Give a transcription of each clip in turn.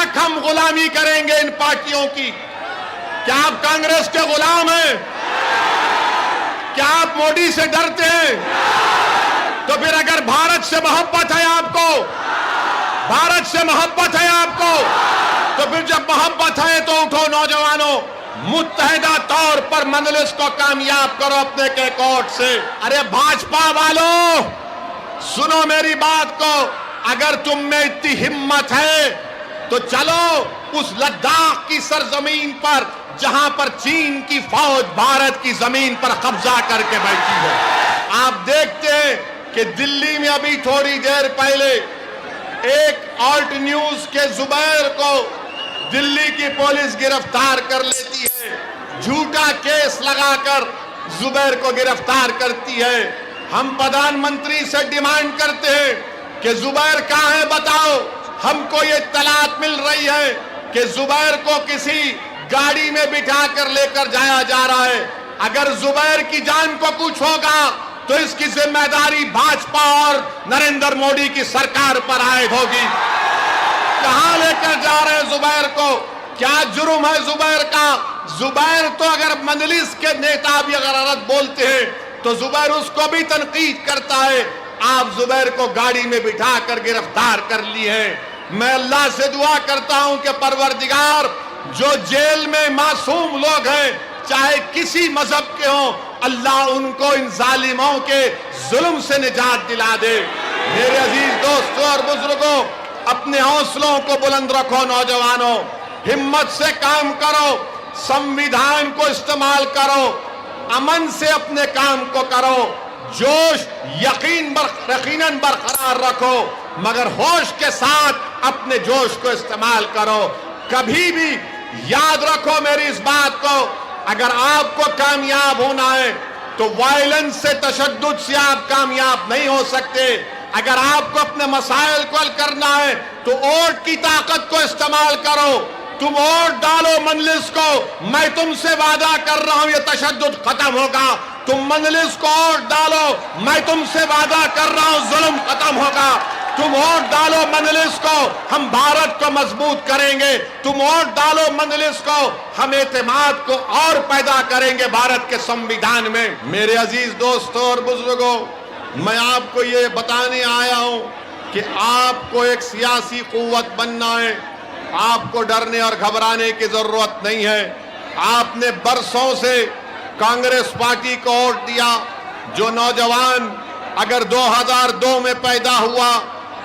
तक हम गुलामी करेंगे इन पार्टियों की? क्या आप कांग्रेस के गुलाम हैं? क्या आप मोदी से डरते हैं? तो फिर अगर भारत से मोहब्बत है आपको, भारत से मोहब्बत है आपको, तो फिर जब मोहब्बत है तो उठो नौजवानों, मुत्तहिदा तौर पर मजलिस को कामयाब करो अपने कैकोट से। अरे भाजपा वालों, सुनो मेरी बात को, अगर तुम में इतनी हिम्मत है तो चलो उस लद्दाख की सरजमीन पर जहां पर चीन की फौज भारत की जमीन पर कब्जा करके बैठी है। आप देखते हैं कि दिल्ली में अभी थोड़ी देर पहले एक ऑल्ट न्यूज के जुबैर को दिल्ली की पुलिस गिरफ्तार कर लेती है, झूठा केस लगाकर जुबैर को गिरफ्तार करती है। हम प्रधानमंत्री से डिमांड करते हैं कि जुबैर कहां है बताओ। हमको ये इत्तलात मिल रही है कि जुबैर को किसी गाड़ी में बिठा कर लेकर जाया जा रहा है। अगर जुबैर की जान को कुछ होगा तो इसकी जिम्मेदारी भाजपा और नरेंद्र मोदी की सरकार पर आयद होगी। कहां लेकर जा रहे हैं जुबैर को? क्या जुर्म है जुबैर का? जुबैर तो अगर मजलिस के नेता भी अगर गलत बोलते हैं तो जुबैर उसको भी तनकीद करता है। आप जुबैर को गाड़ी में बिठा कर गिरफ्तार कर लिए हैं। मैं अल्लाह से दुआ करता हूं कि परवरदिगार, जो जेल में मासूम लोग हैं चाहे किसी मजहब के हों, अल्लाह उनको इन जालिमों के जुल्म से निजात दिला दे। मेरे अजीज दोस्तों और बुजुर्गों, अपने हौसलों को बुलंद रखो नौजवानों, हिम्मत से काम करो, संविधान को इस्तेमाल करो, अमन से अपने काम को करो, जोश यकीनन बरकरार रखो, मगर होश के साथ अपने जोश को इस्तेमाल करो। कभी भी याद रखो मेरी इस बात को, अगर आपको कामयाब होना है तो वायलेंस से, तशद्दुद से आप कामयाब नहीं हो सकते। अगर आपको अपने मसाइल को हल करना है तो वोट की ताकत को इस्तेमाल करो। तुम वोट डालो मजलिस को, मैं तुमसे वादा कर रहा हूं ये तशद्दुद खत्म होगा। तुम मजलिस को वोट डालो, मैं तुमसे वादा कर रहा हूं जुल्म खत्म होगा। तुम वोट डालो मजलिस को, हम भारत को मजबूत करेंगे। तुम वोट डालो मजलिस को, हम एतमाद को और पैदा करेंगे भारत के संविधान में। मेरे अजीज दोस्तों और बुजुर्गों, मैं आपको ये बताने आया हूं कि आपको एक सियासी कुव्वत बनना है। आपको डरने और घबराने की जरूरत नहीं है। आपने बरसों से कांग्रेस पार्टी को वोट दिया। जो नौजवान अगर 2002 में पैदा हुआ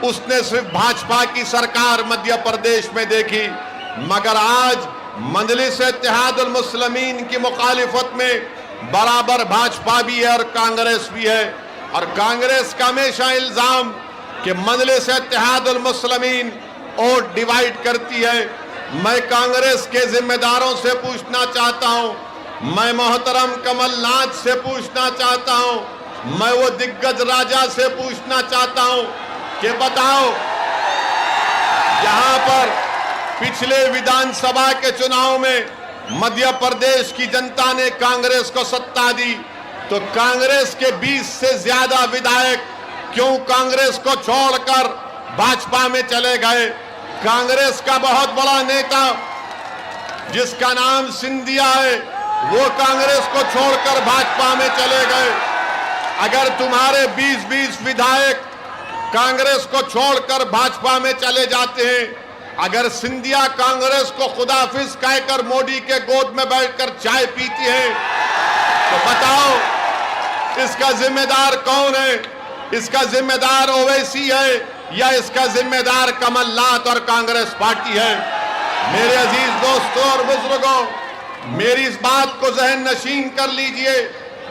उसने सिर्फ भाजपा की सरकार मध्य प्रदेश में देखी, मगर आज मजलिस इत्तेहादुल मुस्लिमीन की मुखालिफत में बराबर भाजपा भी है और कांग्रेस भी है। और कांग्रेस का हमेशा इल्जाम कि मजलिस इत्तेहादुल मुस्लिमीन वोट डिवाइड करती है। मैं कांग्रेस के जिम्मेदारों से पूछना चाहता हूं, मैं मोहतरम कमलनाथ से पूछना चाहता हूं, मैं वो दिग्गज राजा से पूछना चाहता हूं कि बताओ, यहां पर पिछले विधानसभा के चुनाव में मध्य प्रदेश की जनता ने कांग्रेस को सत्ता दी, तो कांग्रेस के 20 से ज्यादा विधायक क्यों कांग्रेस को छोड़कर भाजपा में चले गए? कांग्रेस का बहुत बड़ा नेता जिसका नाम सिंधिया है, वो कांग्रेस को छोड़कर भाजपा में चले गए। अगर तुम्हारे 20-20 विधायक कांग्रेस को छोड़कर भाजपा में चले जाते हैं, अगर सिंधिया कांग्रेस को खुदाफिज कहकर मोदी के गोद में बैठकर चाय पीती है, तो बताओ इसका जिम्मेदार कौन है? इसका जिम्मेदार ओवैसी है या इसका जिम्मेदार कमलनाथ और कांग्रेस पार्टी है? मेरे अजीज दोस्तों और बुजुर्गों, मेरी इस बात को जहन नशीन कर लीजिए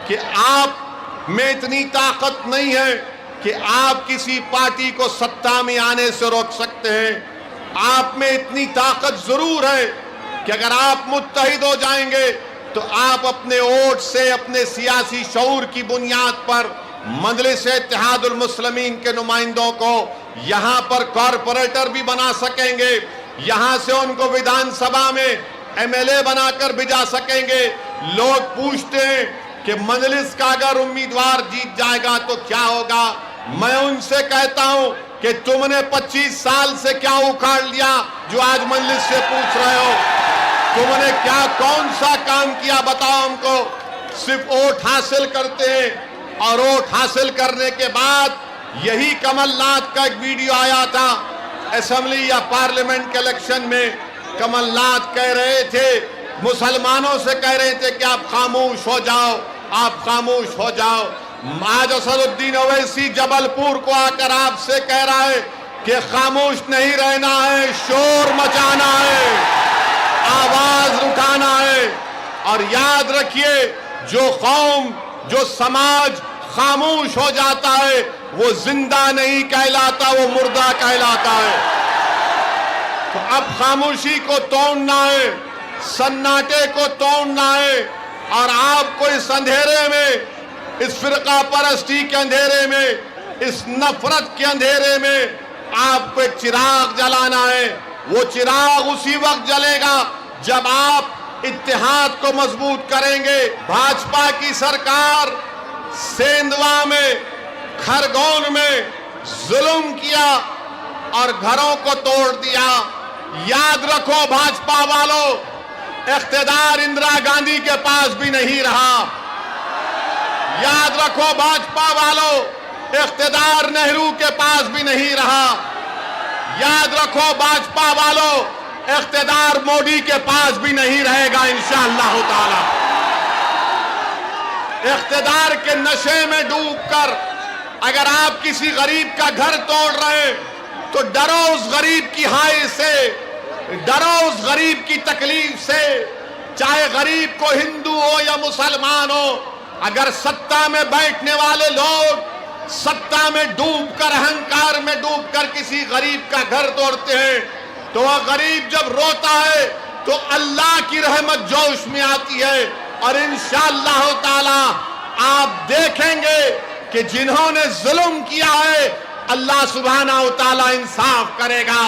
कि आप में इतनी ताकत नहीं है कि आप किसी पार्टी को सत्ता में आने से रोक सकते हैं। आप में इतनी ताकत जरूर है कि अगर आप मुत्तहिद हो जाएंगे तो आप अपने वोट से, अपने सियासी शऊर की बुनियाद पर मजलिस इत्तेहादुल मुस्लिमीन के नुमाइंदों को यहां पर कॉरपोरेटर भी बना सकेंगे, यहां से उनको विधानसभा में एमएलए बनाकर भिजा सकेंगे। लोग पूछते हैं कि मजलिस का अगर उम्मीदवार जीत जाएगा तो क्या होगा। मैं उनसे कहता हूं कि तुमने 25 साल से क्या उखाड़ लिया जो आज मजलिस से पूछ रहे हो। तुमने क्या कौन सा काम किया बताओ हमको। सिर्फ वोट हासिल करते हैं और वोट हासिल करने के बाद यही कमलनाथ का एक वीडियो आया था असेंबली या पार्लियामेंट के इलेक्शन में। कमलनाथ कह रहे थे, मुसलमानों से कह रहे थे कि आप खामोश हो जाओ, आप खामोश हो जाओ। आज असदुद्दीन ओवैसी जबलपुर को आकर आपसे कह रहा है कि खामोश नहीं रहना है, शोर मचाना है, आवाज उठाना है। और याद रखिए, जो कौम, जो समाज खामोश हो जाता है वो जिंदा नहीं कहलाता, वो मुर्दा कहलाता है। तो अब खामोशी को तोड़ना है, सन्नाटे को तोड़ना है और आपको इस अंधेरे में, इस फिरका परस्ती के अंधेरे में, इस नफरत के अंधेरे में आपको एक चिराग जलाना है। वो चिराग उसी वक्त जलेगा जब आप इत्तेहाद को मजबूत करेंगे। भाजपा की सरकार सेंधवा में, खरगोन में जुल्म किया और घरों को तोड़ दिया। याद रखो भाजपा वालों, इख्तिदार इंदिरा गांधी के पास भी नहीं रहा। याद रखो भाजपा वालों, इख्तिदार नेहरू के पास भी नहीं रहा। याद रखो भाजपा वालों, इख्तिदार मोदी के पास भी नहीं रहेगा इंशाअल्लाह ताला। इख्तिदार के नशे में डूबकर अगर आप किसी गरीब का घर तोड़ रहे हैं तो डरो उस गरीब की हाय से, डरो उस गरीब की तकलीफ से। चाहे गरीब को हिंदू हो या मुसलमान हो, अगर सत्ता में बैठने वाले लोग सत्ता में डूबकर, अहंकार में डूबकर किसी गरीब का घर तोड़ते हैं तो वह गरीब जब रोता है तो अल्लाह की रहमत जोश में आती है। और इंशाअल्लाह ताला आप देखेंगे कि जिन्होंने जुल्म किया है अल्लाह सुब्हानहू ताला इंसाफ करेगा।